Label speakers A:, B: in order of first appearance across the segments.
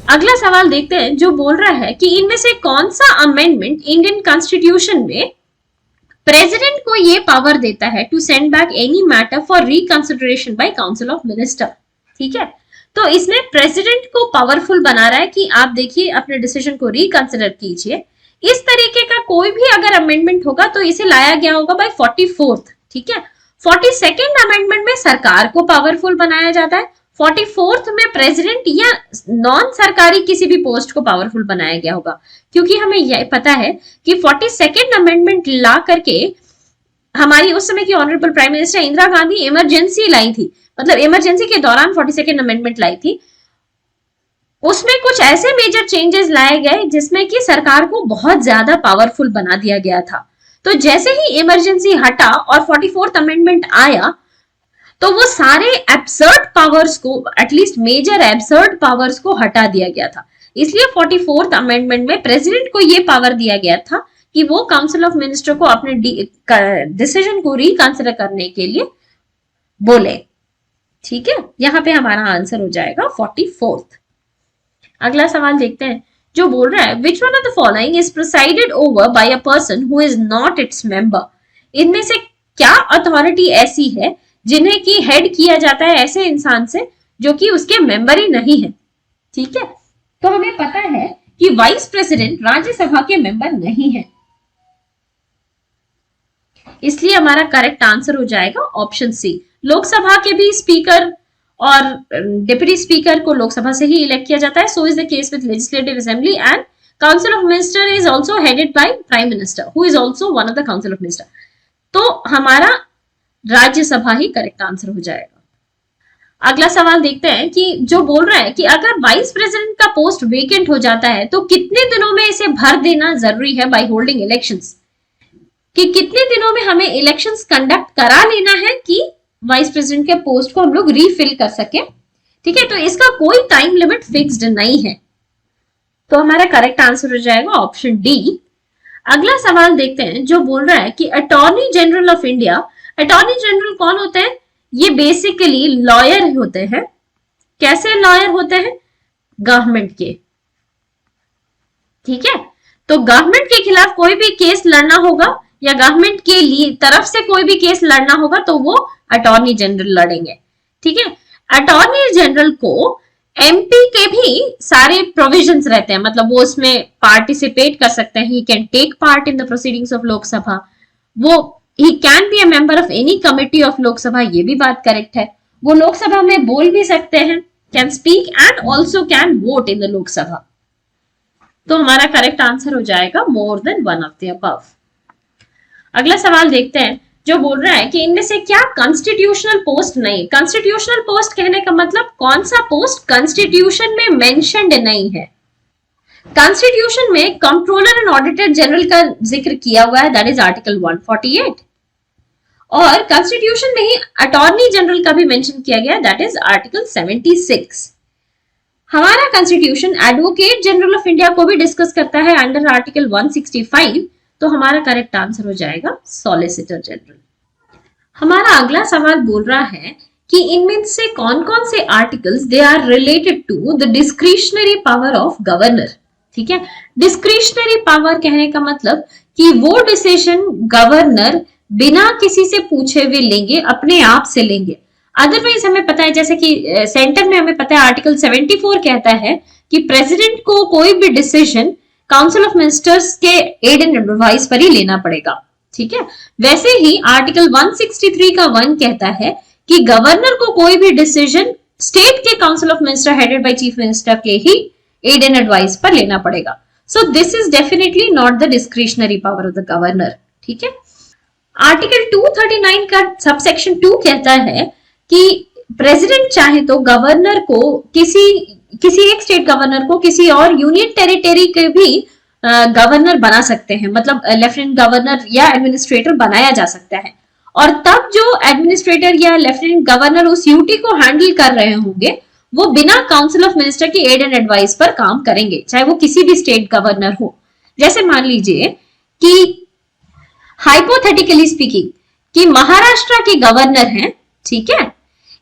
A: अगला सवाल देखते हैं जो बोल रहा है कि इनमें से कौन सा अमेंडमेंट इंडियन कॉन्स्टिट्यूशन में प्रेसिडेंट को ये पावर देता है to send back any matter for reconsideration by council of minister. ठीक है, तो इसमें प्रेसिडेंट को पावरफुल बना रहा है कि आप देखिए अपने डिसीजन को रिकंसिडर कीजिए। इस तरीके का कोई भी अगर अमेंडमेंट होगा तो इसे लाया गया होगा बाय 44th। ठीक है, 42nd अमेंडमेंट में सरकार को पावरफुल बनाया जाता है, 44th में प्रेसिडेंट या नॉन सरकारी किसी भी पोस्ट को पावरफुल बनाया गया होगा, क्योंकि हमें यह पता है कि 42nd अमेंडमेंट ला करके हमारी उस समय की honourable prime minister Indira Gandhi emergency लाई थी, मतलब इमरजेंसी के दौरान 42nd अमेंडमेंट लाई थी। उसमें कुछ ऐसे मेजर चेंजेस लाए गए जिसमें कि सरकार को बहुत ज्यादा पावरफुल बना दिया गया था। तो जैसे ही इमरजेंसी हटा और 44th अमेंडमेंट आया तो वो सारे एब्सर्ड पावर्स को, एटलीस्ट मेजर एब्सर्ड पावर्स को हटा दिया गया था। इसलिए 44th अमेंडमेंट में प्रेसिडेंट को ये पावर दिया गया था कि वो काउंसिल ऑफ मिनिस्टर को अपने डिसीजन को रिकंसिडर करने के लिए बोले। ठीक है, यहां पे हमारा आंसर हो जाएगा 44th। अगला सवाल देखते हैं जो बोल रहा है which one of the following is presided over by a person who is not its member. इनमें से क्या अथॉरिटी ऐसी है जिन्हें की हेड किया जाता है ऐसे इंसान से जो कि उसके मेंबर ही नहीं है। ठीक है, तो हमें पता है कि वाइस प्रेसिडेंट राज्यसभा के मेंबर नहीं है, इसलिए हमारा करेक्ट आंसर हो जाएगा ऑप्शन सी। लोकसभा के भी स्पीकर और डिप्टी स्पीकर को लोकसभा से ही इलेक्ट किया जाता है। So is the case with legislative assembly and council of minister is also headed by prime minister who is also one of the council of minister. तो हमारा राज्यसभा ही करेक्ट आंसर हो जाएगा। अगला सवाल देखते हैं कि जो बोल रहा है कि अगर वाइस प्रेसिडेंट का पोस्ट वेकेंट हो जाता है तो कितने दिनों में इसे भर देना जरूरी है बाय होल्डिंग इलेक्शंस, कि कितने दिनों में हमें इलेक्शंस कंडक्ट करा लेना है कि वाइस प्रेसिडेंट के पोस्ट को हम लोग रीफिल कर सके। ठीक है, तो इसका कोई टाइम लिमिट फिक्स्ड नहीं है, तो हमारा करेक्ट आंसर हो जाएगा ऑप्शन डी। अगला सवाल देखते हैं जो बोल रहा है कि attorney general of India, attorney general कौन होते हैं? ये बेसिकली लॉयर होते हैं। कैसे लॉयर होते हैं? गवर्नमेंट के। ठीक है, तो गवर्नमेंट के खिलाफ कोई भी केस लड़ना होगा या गवर्नमेंट के लिए तरफ से कोई भी केस लड़ना होगा तो वो अटॉर्नी जनरल लड़ेंगे। ठीक है, अटॉर्नी जनरल को एमपी के भी सारे प्रोविजंस रहते हैं, मतलब वो उसमें पार्टिसिपेट कर सकते हैं, he can take part in the proceedings of Lok Sabha, वो he can be a member of any committee of Lok Sabha, ये भी बात करेक्ट है। वो लोकसभा में बोल भी सकते हैं, can speak and also can vote in the Lok Sabha. तो हमारा करेक्ट आंसर हो जाएगा more than one of the above। अगला सवाल देखते हैं जो बोल रहा है कि इनमें से क्या कॉन्स्टिट्यूशनल पोस्ट नहीं। कॉन्स्टिट्यूशनल पोस्ट कहने का मतलब कौन सा पोस्ट कॉन्स्टिट्यूशन में मेंशन्ड नहीं है। कॉन्स्टिट्यूशन में कंट्रोलर एंड ऑडिटर जनरल का जिक्र किया हुआ है, दैट इज आर्टिकल 148, और कॉन्स्टिट्यूशन में ही अटॉर्नी जनरल का भी मेंशन किया गया, दैट इज आर्टिकल 76। हमारा constitution advocate general of India को भी डिस्कस करता है अंडर आर्टिकल 165, तो हमारा करेक्ट आंसर हो जाएगा सॉलिसिटर जनरल। हमारा अगला सवाल बोल रहा है कि इनमें से कौन कौन से articles they are related to the discretionary power of governor. ठीक है, डिस्क्रिशनरी पावर कहने का मतलब कि वो डिसीजन गवर्नर बिना किसी से पूछे हुए लेंगे, अपने आप से लेंगे। अदरवाइज हमें पता है, जैसे कि सेंटर में हमें पता है आर्टिकल 74 कहता है कि प्रेसिडेंट को कोई भी डिसीजन काउंसिल ऑफ मिनिस्टर्स के एड एंड एडवाइस पर ही लेना पड़ेगा। ठीक है, वैसे ही आर्टिकल 163 का 1 कहता है कि गवर्नर को कोई भी डिसीजन स्टेट के council of minister headed by chief minister के ही एड एंड एडवाइस पर लेना पड़ेगा। So this is definitely not the discretionary power of the governor. ठीक है, आर्टिकल 239 का सबसेक्शन 2 कहता है कि प्रेसिडेंट चाहे तो गवर्नर को किसी एक स्टेट गवर्नर को किसी और यूनियन टेरिटरी के भी गवर्नर बना सकते हैं, मतलब लेफ्टिनेंट गवर्नर या एडमिनिस्ट्रेटर बनाया जा सकता है। और तब जो एडमिनिस्ट्रेटर या लेफ्टिनेंट गवर्नर उस यूटी को हैंडल कर रहे होंगे वो बिना काउंसिल ऑफ मिनिस्टर की एड एंड एडवाइस पर काम करेंगे, चाहे वो किसी भी स्टेट गवर्नर हो। जैसे मान लीजिए कि हाइपोथेटिकली स्पीकिंग कि महाराष्ट्र के गवर्नर हैं, ठीक है,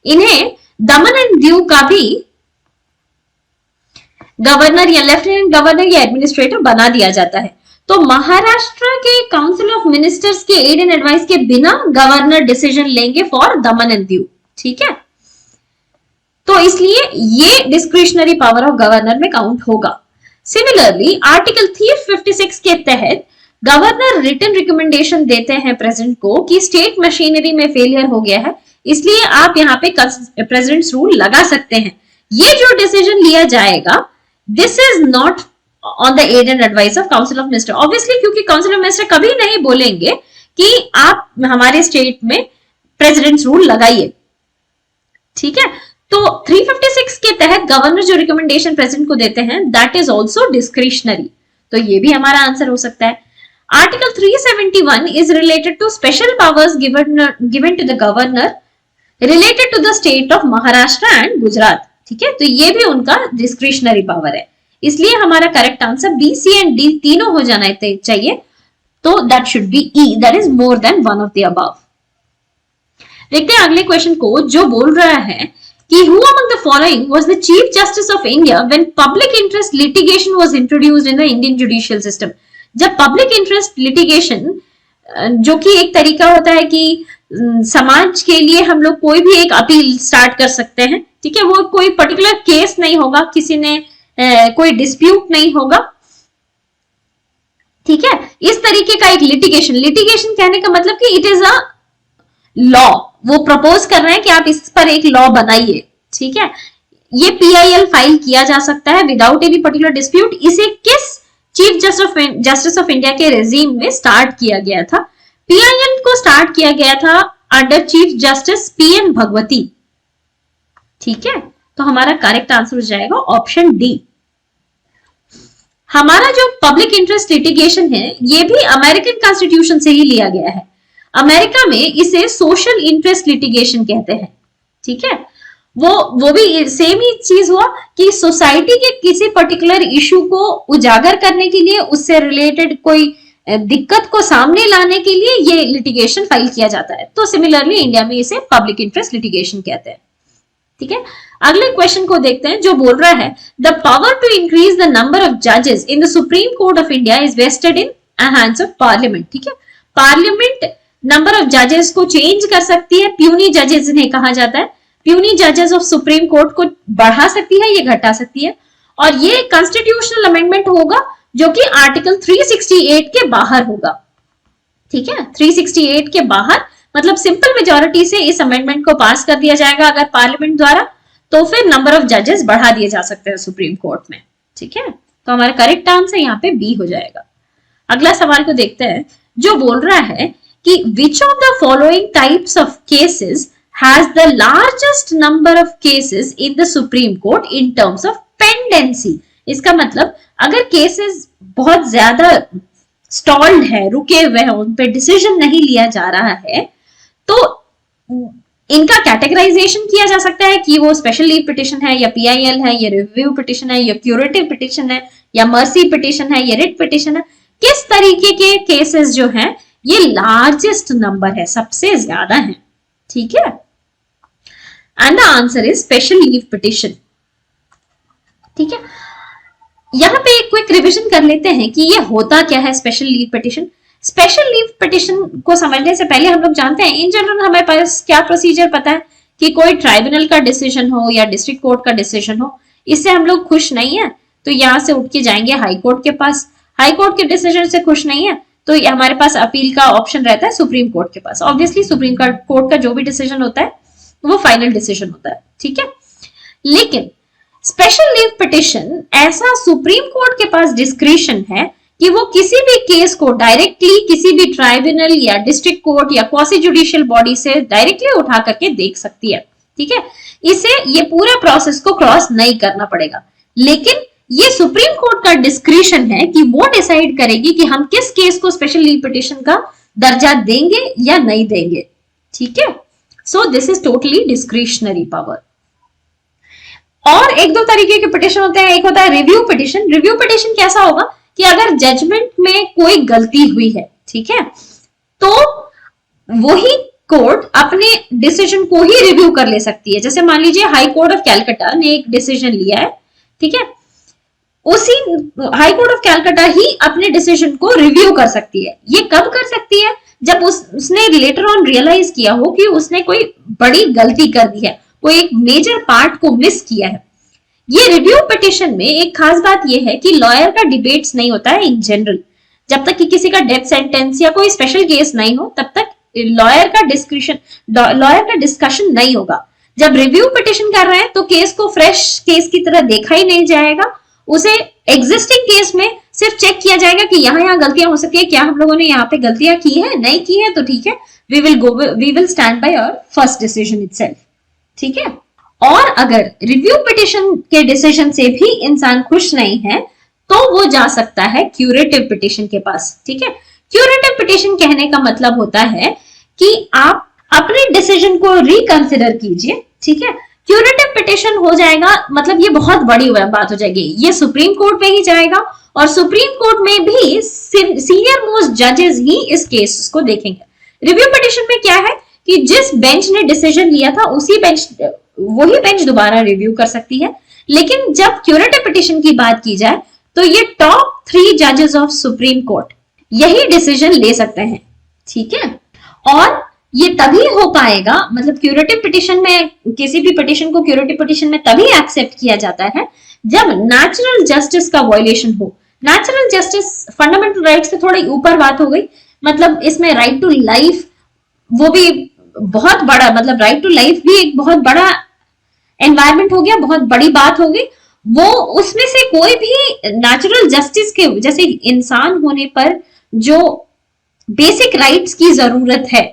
A: इन्हें दमन एंड दीव का भी गवर्नर या लेफ्टिनेंट गवर्नर या एडमिनिस्ट्रेटर बना दिया जाता है। तो महाराष्ट्र के काउंसिल ऑफ मिनिस्टर्स के एड एंड एडवाइस के बिना गवर्नर डिसीजन लेंगे फॉर दमन एंड दीव, ठीक है। तो इसलिए ये डिस्क्रिशनरी पावर ऑफ गवर्नर में काउंट होगा। सिमिलरली आर्टिकल 356 के तहत गवर्नर रिटन रिकमेंडेशन देते हैं प्रेसिडेंट को कि स्टेट मशीनरी में फेलियर हो गया है, इसलिए आप यहाँ पे प्रेसिडेंट्स रूल लगा सकते हैं। ये जो डिसीजन लिया जाएगा, this is not on the aid and advice of council of minister, obviously, क्योंकि काउंसिल ऑफ मिनिस्टर कभी नहीं बोलेंगे कि आप हमारे स्टेट में प्रेसिडेंट्स रूल लगाइए, ठीक है। तो 356 के तहत गवर्नर जो रिकमेंडेशन प्रेसिडेंट को देते हैं, दैट इज ऑल्सो डिस्क्रिशनरी, तो ये भी हमारा आंसर हो सकता है। Article 371 is related to special powers given to the governor related to the state of Maharashtra and Gujarat, ठीक है। तो ये भी उनका डिस्क्रिशनरी पावर है, इसलिए हमारा correct answer B, C and D तीनों हो जाना चाहिए। तो that should be E, that is more than one of the above. देखते हैं अगले क्वेश्चन को, जो बोल रहा है कि who among the following was the Chief Justice of India when public interest litigation was introduced in the Indian judicial system? जब पब्लिक इंटरेस्ट लिटिगेशन, जो कि एक तरीका होता है कि समाज के लिए हम लोग कोई भी एक अपील स्टार्ट कर सकते हैं, ठीक है, वो कोई पर्टिकुलर केस नहीं होगा, किसी ने कोई डिस्प्यूट नहीं होगा, ठीक है, इस तरीके का एक लिटिगेशन कहने का मतलब कि इट इज अ लॉ, वो प्रपोज कर रहे हैं कि आप इस पर एक लॉ बनाइए, ठीक है। ये PIL फाइल किया जा सकता है विदाउट एनी पर्टिकुलर डिस्प्यूट। इसे किस चीफ जस्टिस ऑफ इंडिया के रेजीम में स्टार्ट किया गया था? PIL को स्टार्ट किया गया था under chief justice PN Bhagwati, ठीक है। तो हमारा करेक्ट आंसर हो जाएगा ऑप्शन डी। हमारा जो पब्लिक इंटरेस्ट लिटिगेशन है, ये भी अमेरिकन कॉन्स्टिट्यूशन से ही लिया गया है। अमेरिका में इसे सोशल इंटरेस्ट लिटिगेशन कहते हैं, ठीक है। वो भी सेम ही चीज हुआ कि सोसाइटी के किसी पर्टिकुलर इशू को उजागर करने के लिए, उससे रिलेटेड कोई दिक्कत को सामने लाने के लिए ये लिटिगेशन फाइल किया जाता है। तो सिमिलरली इंडिया में इसे पब्लिक इंटरेस्ट लिटिगेशन कहते हैं, ठीक है। अगले क्वेश्चन को देखते हैं, जो बोल रहा है the power to increase the number of जजेस in the supreme court of India is vested in hands of parliament, ठीक है। पार्लियामेंट नंबर ऑफ जजेस को चेंज कर सकती है, प्यूनी जजेस इन्हें कहा जाता है। प्यूनी जजेस ऑफ सुप्रीम कोर्ट को बढ़ा सकती है, ये घटा सकती है, और ये कॉन्स्टिट्यूशनल अमेंडमेंट होगा जो कि आर्टिकल 368 के बाहर होगा, ठीक है। 368 के बाहर मतलब सिंपल मेजॉरिटी से इस अमेंडमेंट को पास कर दिया जाएगा अगर पार्लियामेंट द्वारा, तो फिर नंबर ऑफ जजेस बढ़ा दिए जा सकते हैं सुप्रीम कोर्ट में, ठीक है। तो हमारा करेक्ट आंसर यहाँ पे बी हो जाएगा। अगला सवाल को देखते हैं, जो बोल रहा है कि which of the following types of cases has the largest number of cases in the Supreme Court in terms of pendency? इसका मतलब अगर केसेस बहुत ज्यादा स्टॉल्ड है, रुके हुए हैं, उन पे डिसीजन नहीं लिया जा रहा है, तो इनका कैटेगराइजेशन किया जा सकता है कि वो स्पेशल लीव पिटिशन है, या PIL है, या रिव्यू पिटिशन है, या क्यूरेटिव पिटिशन है, या मर्सी पिटिशन है, या रिट पिटिशन है। किस तरीके के केसेस जो हैं ये लार्जेस्ट नंबर है, सबसे ज्यादा है, ठीक है। And the answer is special leave petition, ठीक है। यहां पे एक क्विक रिवीजन कर लेते हैं कि ये होता क्या है special leave petition. Special leave petition को समझने से पहले हम लोग जानते हैं इन जनरल हमारे पास क्या प्रोसीजर पता है कि कोई ट्राइब्यूनल का डिसीजन हो या डिस्ट्रिक्ट कोर्ट का डिसीजन हो, इससे हम लोग खुश नहीं है तो यहां से उठ के जाएंगे हाई कोर्ट के पास। हाई कोर्ट के डिसीजन से खुश नहीं है तो हमारे पास अपील का ऑप्शन रहता है सुप्रीम कोर्ट के पास। ऑब्वियसली सुप्रीम कोर्ट का जो भी डिसीजन होता है वो फाइनल डिसीजन होता है, ठीक है। लेकिन स्पेशल लीव पिटिशन ऐसा सुप्रीम कोर्ट के पास डिस्क्रिशन है कि वो किसी भी केस को डायरेक्टली किसी भी ट्राइब्यूनल या डिस्ट्रिक्ट कोर्ट या क्वासी जुडिशियल बॉडी से डायरेक्टली उठा करके देख सकती है, ठीक है। इसे ये पूरा प्रोसेस को क्रॉस नहीं करना पड़ेगा, लेकिन ये सुप्रीम कोर्ट का डिस्क्रिशन है कि वो डिसाइड करेगी कि हम किस केस को स्पेशल लीव पिटिशन का दर्जा देंगे या नहीं देंगे, ठीक है। So this is totally discretionary power. और एक दो तरीके के पिटिशन होते हैं, एक होता है रिव्यू पिटिशन। रिव्यू पिटिशन कैसा होगा कि अगर जजमेंट में कोई गलती हुई है, ठीक है, तो वही कोर्ट अपने डिसीजन को ही रिव्यू कर ले सकती है। जैसे मान लीजिए हाई कोर्ट ऑफ कैलकाटा ने एक डिसीजन लिया है, ठीक है, उसी हाई कोर्ट ऑफ कैलकाटा ही अपने डिसीजन को रिव्यू कर सकती है। ये कब कर सकती है? जब उसने लेटर ऑन रियलाइज किया हो कि उसने कोई बड़ी गलती कर दी है, कोई एक मेजर पार्ट को मिस किया है। ये रिव्यू पिटिशन में एक खास बात यह है कि लॉयर का डिबेट्स नहीं होता है इन जनरल। जब तक कि किसी का डेथ सेंटेंस या कोई स्पेशल केस नहीं हो तब तक लॉयर का डिस्कशन नहीं होगा। जब रिव्यू पिटिशन कर रहे हैं तो केस को फ्रेश केस की तरह देखा ही नहीं जाएगा, उसे एग्जिस्टिंग केस में सिर्फ चेक किया जाएगा कि यहाँ गलतियां हो सकती है, क्या हम लोगों ने यहाँ पे गलतियां की है, नहीं की है तो ठीक है, we will stand by our first decision itself. ठीक है। और अगर रिव्यू पिटिशन के डिसीजन से भी इंसान खुश नहीं है तो वो जा सकता है क्यूरेटिव पिटिशन के पास। ठीक है। क्यूरेटिव पिटिशन कहने का मतलब होता है कि आप अपने डिसीजन को रिकंसिडर कीजिए। ठीक है। क्यूरेटिव पिटिशन हो जाएगा मतलब ये बहुत बड़ी बात हो जाएगी, ये सुप्रीम कोर्ट में ही जाएगा और सुप्रीम कोर्ट में भी सीनियर मोस्ट जजेस ही इस केस को देखेंगे। रिव्यू पिटिशन में क्या है कि जिस बेंच ने डिसीजन लिया था वही बेंच दोबारा रिव्यू कर सकती है। लेकिन जब क्यूरेटिव पिटिशन की बात की जाए तो ये टॉप 3 जजेस ऑफ सुप्रीम कोर्ट यही डिसीजन ले सकते हैं। ठीक है। और ये तभी हो पाएगा, मतलब क्यूरेटिव पिटिशन में, किसी भी पिटिशन को क्यूरेटिव पिटिशन में तभी एक्सेप्ट किया जाता है जब नेचुरल जस्टिस का वायलेशन हो। नेचुरल जस्टिस फंडामेंटल राइट से थोड़ी ऊपर बात हो गई, मतलब इसमें राइट टू लाइफ वो भी बहुत बड़ा, मतलब राइट टू लाइफ भी एक बहुत बड़ा एनवायरमेंट हो गया, बहुत बड़ी बात हो गई। वो उसमें से कोई भी नेचुरल जस्टिस के जैसे इंसान होने पर जो बेसिक राइट्स की जरूरत है,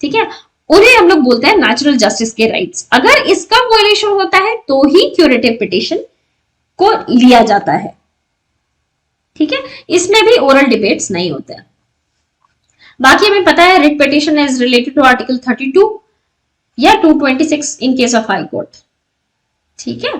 A: ठीक है, उन्हें हम लोग बोलते हैं नेचुरल जस्टिस के राइट्स। अगर इसका वायलेशन होता है तो ही क्यूरेटिव पिटिशन को लिया जाता है। ठीक है। इसमें भी ओरल डिबेट्स नहीं होते हैं। बाकी हमें पता है writ petition is related to article 32 या 226 in case of high court. ठीक है।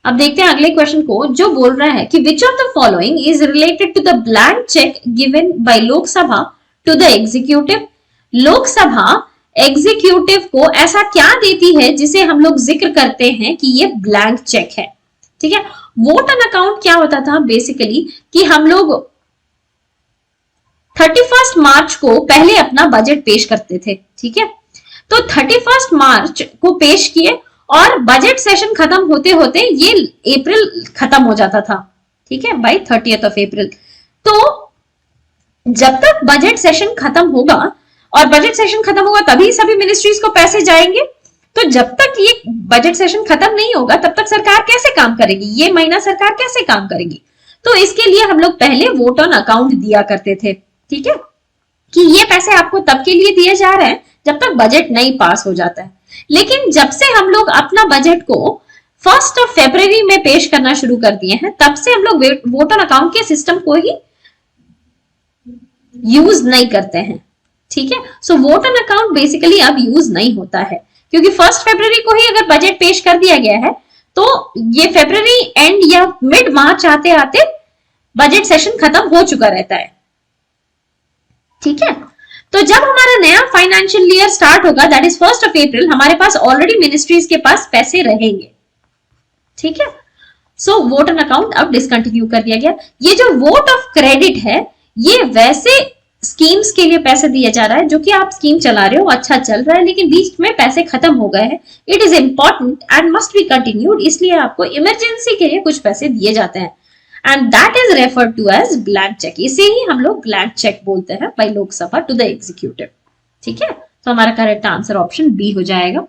A: अब देखते हैं अगले क्वेश्चन को, जो बोल रहा है कि which of the following is related to the blank cheque given by Lok Sabha to the executive. Lok Sabha executive को ऐसा क्या देती है जिसे हम लोग जिक्र करते हैं कि ये ब्लैंक चेक है। ठीक है। वोट ऑन अकाउंट क्या होता था बेसिकली कि हम लोग 31 मार्च को पहले अपना बजट पेश करते थे। ठीक है। तो 31 मार्च को पेश किए और बजट सेशन खत्म होते होते ये अप्रैल खत्म हो जाता था। ठीक है, बाय 30th ऑफ अप्रैल। तो जब तक बजट सेशन खत्म होगा, और बजट सेशन खत्म होगा तभी सभी मिनिस्ट्रीज को पैसे जाएंगे, तो जब तक ये बजट सेशन खत्म नहीं होगा तब तक सरकार कैसे काम करेगी, ये महीना सरकार कैसे काम करेगी। तो इसके लिए हम लोग पहले वोट ऑन अकाउंट दिया करते थे। ठीक है, कि ये पैसे आपको तब के लिए दिए जा रहे हैं जब तक बजट नहीं पास हो जाता है। लेकिन जब से हम लोग अपना बजट को 1 फरवरी में पेश करना शुरू कर दिए हैं, तब से हम लोग वोट ऑन अकाउंट के सिस्टम को ही यूज नहीं करते हैं। ठीक है, सो वोट ऑन अकाउंट बेसिकली अब यूज नहीं होता है, क्योंकि 1 फरवरी को ही अगर बजट पेश कर दिया गया है तो ये फरवरी एंड या मिड मार्च आते आते बजट सेशन खत्म हो चुका रहता है। ठीक है, तो जब हमारा नया फाइनेंशियल ईयर स्टार्ट होगा, दैट इज 1 अप्रैल, हमारे पास ऑलरेडी मिनिस्ट्रीज के पास पैसे रहेंगे। ठीक है, सो वोट ऑन अकाउंट अब डिसकंटिन्यू कर दिया गया। ये जो वोट ऑफ क्रेडिट है, ये वैसे स्कीम्स के लिए पैसे दिया जा रहा है जो कि आप स्कीम चला रहे हो, अच्छा चल रहा है, लेकिन बीच में पैसे खत्म हो गए हैं। It is important and must be continued, इसलिए आपको इमरजेंसी के लिए कुछ पैसे दिए जाते हैं, and that is referred to as blank cheque. इसे ही हम लोग ब्लैंक चेक बोलते हैं by Lok Sabha to the executive. ठीक है, तो हमारा करेक्ट आंसर ऑप्शन बी हो जाएगा।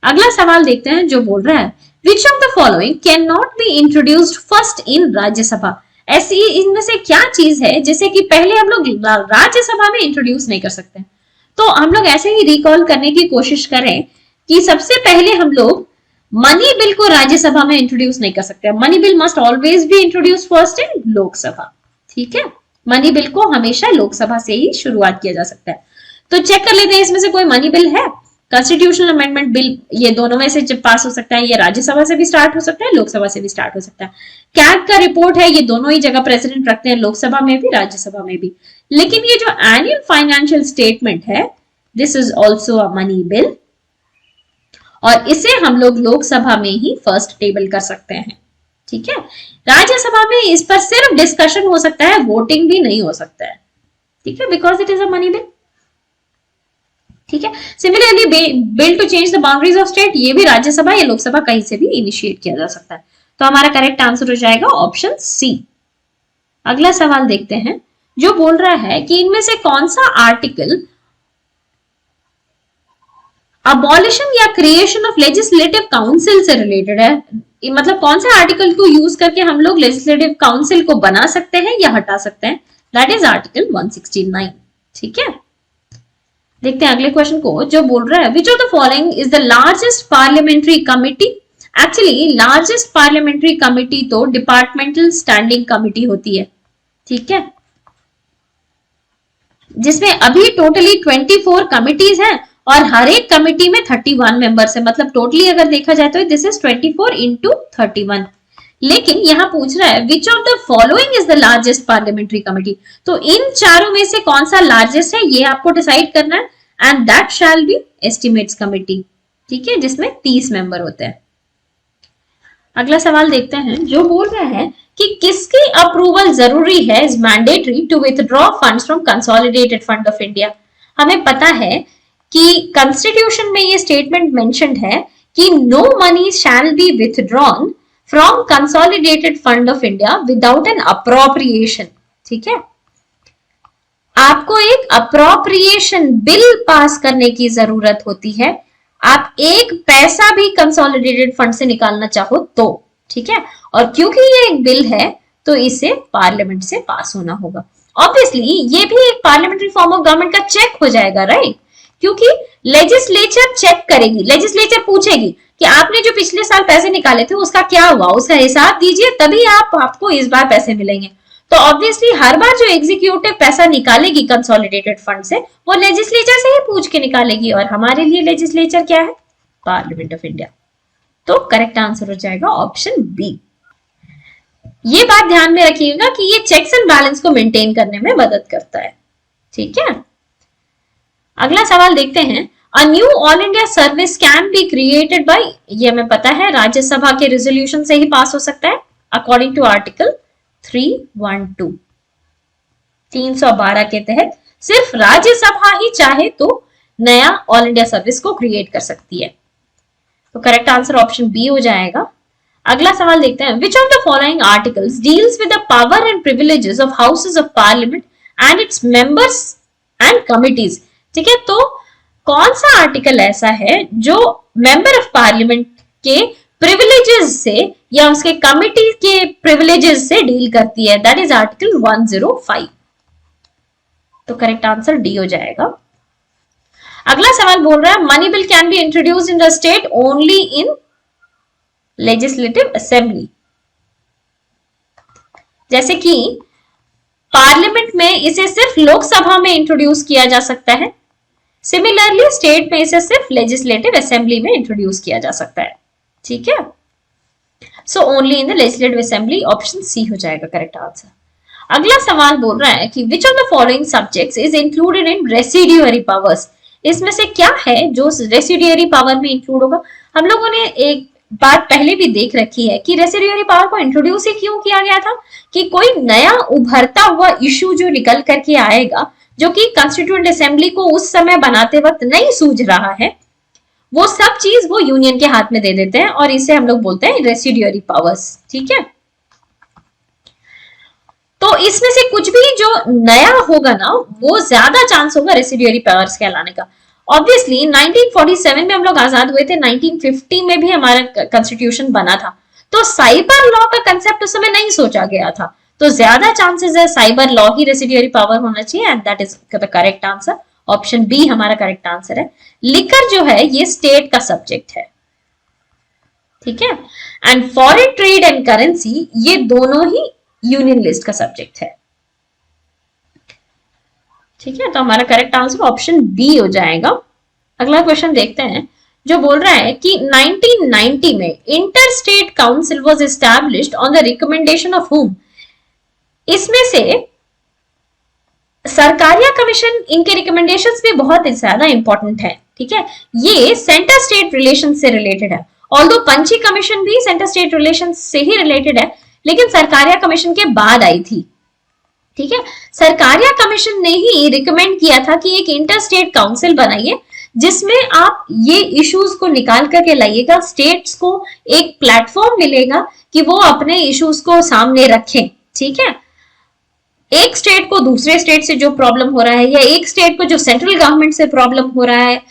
A: अगला सवाल देखते हैं जो बोल रहा है विच of the following can not be introduced first in Rajya Sabha. ऐसी इनमें से क्या चीज है जिसे कि पहले हम लोग राज्यसभा में इंट्रोड्यूस नहीं कर सकते। तो हम लोग ऐसे ही रिकॉल करने की कोशिश करें कि सबसे पहले हम लोग मनी बिल को राज्यसभा में इंट्रोड्यूस नहीं कर सकते। Money bill must always be introduce first in Lok Sabha. ठीक है, मनी बिल को हमेशा लोकसभा से ही शुरुआत किया जा सकता है। तो चेक कर लेते हैं इसमें से कोई मनी बिल है। कॉन्स्टिट्यूशनल अमेंडमेंट बिल, ये दोनों में से जब पास हो सकता है, ये राज्यसभा से भी स्टार्ट हो सकता है, लोकसभा से भी स्टार्ट हो सकता है। कैग का रिपोर्ट है, ये दोनों ही जगह प्रेसिडेंट रखते हैं, लोकसभा में भी राज्यसभा में भी। लेकिन ये जो एनुअल फाइनेंशियल स्टेटमेंट है, this is also a money bill, और इसे हम लोग लोकसभा में ही फर्स्ट टेबल कर सकते हैं। ठीक है, राज्यसभा में इस पर सिर्फ डिस्कशन हो सकता है, वोटिंग भी नहीं हो सकता है, ठीक है, because it is a money bill, ठीक है। Similarly bill to change the boundaries of state, ये भी राज्यसभा या लोकसभा कहीं से भी इनिशिएट किया जा सकता है। तो हमारा करेक्ट आंसर हो जाएगा ऑप्शन सी। अगला सवाल देखते हैं, जो बोल रहा है कि इनमें से कौन सा आर्टिकल अबॉलिशन या क्रिएशन ऑफ लेजिस्लेटिव काउंसिल से रिलेटेड है, मतलब कौन सा आर्टिकल को यूज करके हम लोग लेजिस्लेटिव काउंसिल को बना सकते हैं या हटा सकते हैं, दैट इज आर्टिकल 169, ठीक है। देखते हैं अगले क्वेश्चन को, जो बोल रहा है विच of the following is the largest parliamentary committee. Actually largest parliamentary committee तो डिपार्टमेंटल स्टैंडिंग कमिटी होती है, ठीक है, जिसमें अभी टोटली 24 कमिटीज हैं और हर एक कमिटी में 31 मेंबर्स है, मतलब टोटली अगर देखा जाए तो दिस इज 24 इंटू 31। लेकिन यहां पूछ रहा है विच of the following is the largest parliamentary committee, तो इन चारों में से कौन सा लार्जेस्ट है ये आपको डिसाइड करना है, and that shall be estimates committee, ठीक है, जिसमें 30 मेंबर होते हैं। अगला सवाल देखते हैं, जो बोल रहा है कि किसकी अप्रूवल जरूरी है, is mandatory to withdraw funds from consolidated fund of India. हमें पता है कि कॉन्स्टिट्यूशन में ये स्टेटमेंट मेंशन्ड है कि no money shall be withdrawn from consolidated fund of India without an appropriation, ठीक है। आपको एक अप्रोप्रिएशन बिल पास करने की जरूरत होती है, आप एक पैसा भी कंसोलिडेटेड फंड से निकालना चाहो तो, ठीक है, और क्योंकि ये एक बिल है तो इसे पार्लियामेंट से पास होना होगा। ऑब्वियसली ये भी एक पार्लियामेंट्री फॉर्म ऑफ गवर्नमेंट का चेक हो जाएगा, राइट, क्योंकि लेजिस्लेचर चेक करेगी, लेजिस्लेचर पूछेगी कि आपने जो पिछले साल पैसे निकाले थे उसका क्या हुआ, उसका हिसाब दीजिए, तभी आपको इस बार पैसे मिलेंगे। तो ऑब्वियसली हर बार जो एग्जीक्यूटिव पैसा निकालेगी कंसोलिडेटेड फंड से, वो लेजिस्लेचर से ही पूछ के निकालेगी, और हमारे लिए लेजिस्लेचर क्या है, पार्लियामेंट ऑफ इंडिया। तो करेक्ट आंसर हो जाएगा ऑप्शन बी। ये बात ध्यान में रखिएगा कि ये चेक्स एंड बैलेंस को मेंटेन करने में मदद करता है, ठीक है। अगला सवाल देखते हैं, a knew all India service can be created by, ये हमें पता है राज्यसभा के रेजोल्यूशन से ही पास हो सकता है, अकॉर्डिंग टू आर्टिकल 312, 312 के तहत सिर्फ राज्यसभा ही चाहे तो नया ऑल इंडिया सर्विस को क्रिएट कर सकती है। तो करेक्ट आंसर ऑप्शन बी हो जाएगा। अगला सवाल देखते हैं, विच of the following articles deals with the power and privileges of houses of parliament and its members and committees, ठीक है। तो कौन सा आर्टिकल ऐसा है जो मेंबर ऑफ पार्लियामेंट के प्रिविलेजेस से या उसके कमिटी के प्रिविलेजेस से डील करती है, दैट इज आर्टिकल 105। तो करेक्ट आंसर डी हो जाएगा। अगला सवाल बोल रहा है, money bill can be introduced in the state only in legislative assembly, जैसे कि पार्लियामेंट में इसे सिर्फ लोकसभा में इंट्रोड्यूस किया जा सकता है, सिमिलरली स्टेट में इसे सिर्फ लेजिस्लेटिव असेंबली में इंट्रोड्यूस किया जा सकता है, ठीक है। So only in the legislative assembly, option C हो जाएगा करेक्ट आंसर। अगला सवाल बोल रहा है कि which of the following subjects is included in residuary powers, इसमें से क्या है जो रेसिड्यूअरी पावर में इंक्लूड होगा। हम लोगों ने एक बात पहले भी देख रखी है कि रेसिड्यूअरी पावर को इंट्रोड्यूस ही क्यों किया गया था, कि कोई नया उभरता हुआ इशू जो निकल करके आएगा, जो कि कॉन्स्टिट्यूएंट असेंबली को उस समय बनाते वक्त नहीं सूझ रहा है, वो सब चीज वो यूनियन के हाथ में दे देते हैं, और इसे हम लोग बोलते हैं रेसिड्यूअरी पावर्स, ठीक है। तो इसमें से कुछ भी जो नया होगा ना, वो ज्यादा चांस होगा रेसिड्यूअरी पावर्स कहलाने का। ऑब्वियसली 1947 में हम लोग आजाद हुए थे, 1950 में भी हमारा कॉन्स्टिट्यूशन बना था, तो साइबर लॉ का कंसेप्ट उस समय नहीं सोचा गया था, तो ज्यादा चांसेस है साइबर लॉ ही रेसिड्यूअरी पावर होना चाहिए, and that is the correct answer, option B हमारा करेक्ट आंसर है। लिकर जो है ये स्टेट का सब्जेक्ट है, ठीक है, and foreign trade and currency ये दोनों ही यूनियन लिस्ट का सब्जेक्ट है, ठीक है। तो हमारा करेक्ट आंसर ऑप्शन बी हो जाएगा। अगला क्वेश्चन देखते हैं, जो बोल रहा है कि 1990 में inter state council was established on the recommendation of हुम, इसमें से सरकारिया कमीशन, इनके रिकमेंडेशंस भी बहुत ज्यादा इंपॉर्टेंट है, ठीक है। ये सेंटर स्टेट रिलेशन से रिलेटेड है, ऑल्दो पंची कमीशन भी सेंटर स्टेट रिलेशन से ही रिलेटेड है, लेकिन सरकारिया कमीशन के बाद आई थी। ठीक है, सरकारिया कमीशन ने ही रिकमेंड किया था कि एक इंटर स्टेट काउंसिल बनाइए जिसमें आप ये इश्यूज को निकाल करके लाइएगा, स्टेट्स को एक प्लेटफॉर्म मिलेगा कि वो अपने इश्यूज को सामने रखें। ठीक है, एक स्टेट को दूसरे स्टेट से जो प्रॉब्लम हो रहा है या एक स्टेट को जो सेंट्रल गवर्नमेंट से प्रॉब्लम हो रहा है,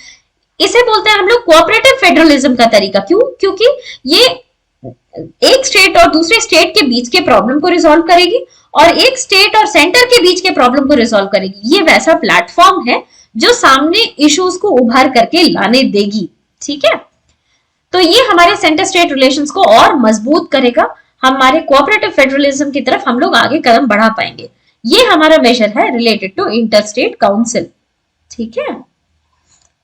A: इसे बोलते हैं हम लोग कोऑपरेटिव फेडरलिज्म का तरीका। क्यों? क्योंकि ये एक स्टेट और दूसरे स्टेट के बीच के प्रॉब्लम को रिजॉल्व करेगी और एक स्टेट और सेंटर के बीच के प्रॉब्लम को रिजॉल्व करेगी। ये वैसा प्लेटफॉर्म है जो सामने इश्यूज को उभार करके लाने देगी। ठीक है, तो ये हमारे सेंटर स्टेट रिलेशंस को और मजबूत करेगा, हमारे कोऑपरेटिव फेडरलिज्म की तरफ हम लोग आगे कदम बढ़ा पाएंगे। ये हमारा मेजर है related to inter state council. ठीक है,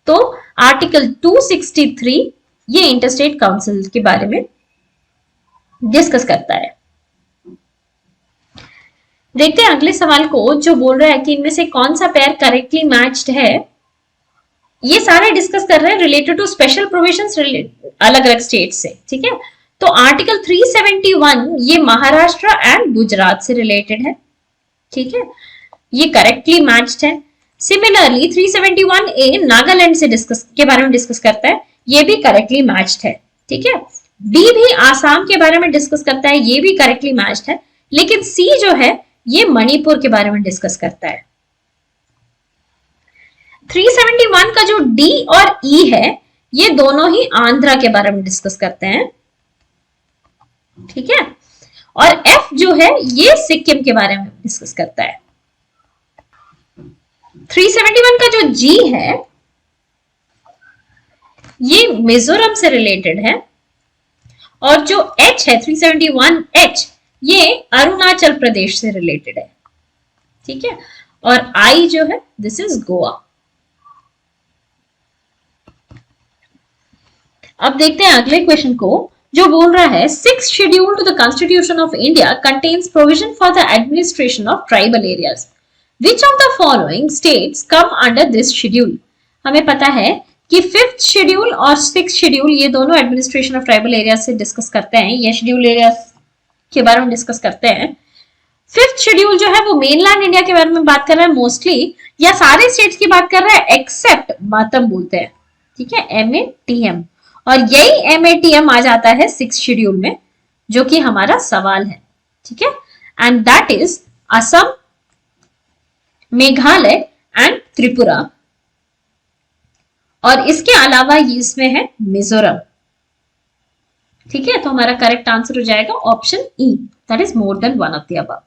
A: तो आर्टिकल 263 ये इंटर स्टेट काउंसिल के बारे में डिस्कस करता है। देखते हैं अगले सवाल को, जो बोल रहा है कि इनमें से कौन सा पेयर करेक्टली मैच्ड है। ये सारे डिस्कस कर रहे हैं रिलेटेड टू स्पेशल प्रोविजंस अलग अलग स्टेट से। ठीक है, तो आर्टिकल 371 ये महाराष्ट्र एंड गुजरात से रिलेटेड है। ठीक है, ये करेक्टली मैच्ड है। सिमिलरली 371A नागालैंड से डिस्कस के बारे में डिस्कस करता है, ये भी करेक्टली मैच्ड है। ठीक है, डी भी आसाम के बारे में डिस्कस करता है, ये भी करेक्टली मैच्ड है। लेकिन सी जो है ये मणिपुर के बारे में डिस्कस करता है। 371 का जो डी और ई है ये दोनों ही आंध्रा के बारे में डिस्कस करते हैं। ठीक है, और एफ जो है ये सिक्किम के बारे में डिस्कस करता है। 371 का जो जी है ये मिजोरम से रिलेटेड है और जो एच है 371H ये अरुणाचल प्रदेश से रिलेटेड है। ठीक है, और आई जो है दिस इज गोवा। अब देखते हैं अगले क्वेश्चन को, जो बोल रहा है 6th schedule to the constitution of India contains provision for the administration of tribal areas. Which of the following states come under this schedule. हमें पता है कि 5th शेड्यूल और 6th शेड्यूल ये दोनों एडमिनिस्ट्रेशन ऑफ ट्राइबल एरियाज से discuss करते हैं, ये शेड्यूल एरियाज के बारे में डिस्कस करते हैं। 5th शेड्यूल जो है वो मेनलैंड इंडिया के बारे में बात कर रहा है मोस्टली, या सारे स्टेट्स की बात कर रहा है एक्सेप्ट मातम बोलते हैं। ठीक है, MATM, और यही MATM आ जाता है 6th शेड्यूल में, जो कि हमारा सवाल है। ठीक है, and that is Assam, Meghalaya and Tripura, और इसके अलावा इसमें है मिजोरम। ठीक है, तो हमारा करेक्ट आंसर हो जाएगा option E, that is more than one of the above.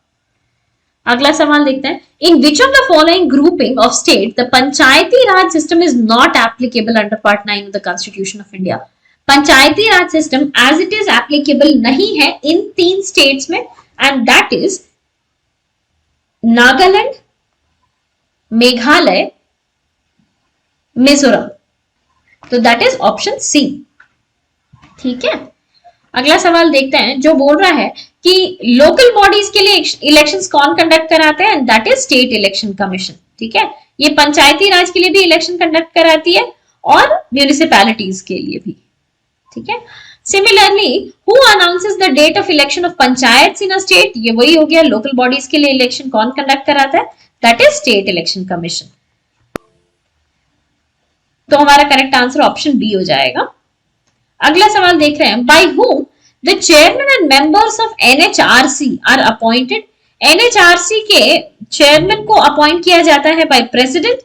A: अगला सवाल देखते हैं, in which of the following grouping of state the panchayati raj system is not applicable under part 9 of the constitution of India. Panchayati raj system as it is applicable नहीं है इन 3 states में, and that is Nagaland, Meghalaya, Mizoram. तो that is option C. ठीक है, अगला सवाल देखते हैं, जो बोल रहा है कि लोकल बॉडीज के लिए इलेक्शंस कौन कंडक्ट कराते हैं, that is state election commission. ठीक है, ये पंचायती राज के लिए भी इलेक्शन कंडक्ट कराती है और म्यूनिसिपैलिटीज के लिए भी। ठीक है, similarly who announces the date of election of panchayat in a state, ये वही हो गया, लोकल बॉडीज के लिए इलेक्शन कौन कंडक्ट कराता है, that is state election commission. तो हमारा करेक्ट आंसर ऑप्शन बी हो जाएगा। अगला सवाल देख रहे हैं, bye whom the chairman and members of NHRC are appointed। NHRC के चेयरमैन को अपॉइंट किया जाता है by president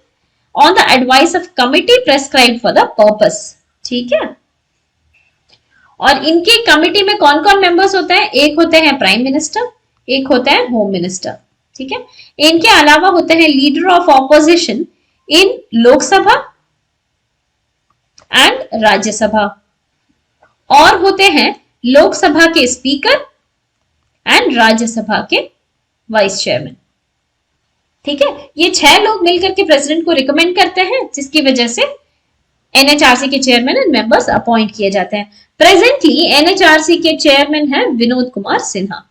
A: on the advice of committee prescribed for the purpose. ठीक है, और इनके कमिटी में कौन कौन मेंबर्स होते हैं, एक होते हैं प्राइम मिनिस्टर, एक होते हैं होम मिनिस्टर। ठीक है, इनके अलावा होते हैं leader of opposition in Lok Sabha and Rajya Sabha, और होते हैं लोकसभा के स्पीकर एंड राज्यसभा के वाइस चेयरमैन। ठीक है, ये 6 लोग मिलकर के प्रेसिडेंट को रिकमेंड करते हैं, जिसकी वजह से NHRC के चेयरमैन एंड मेंबर्स अपॉइंट किए जाते हैं। प्रेजेंटली NHRC के चेयरमैन है विनोद कुमार सिन्हा।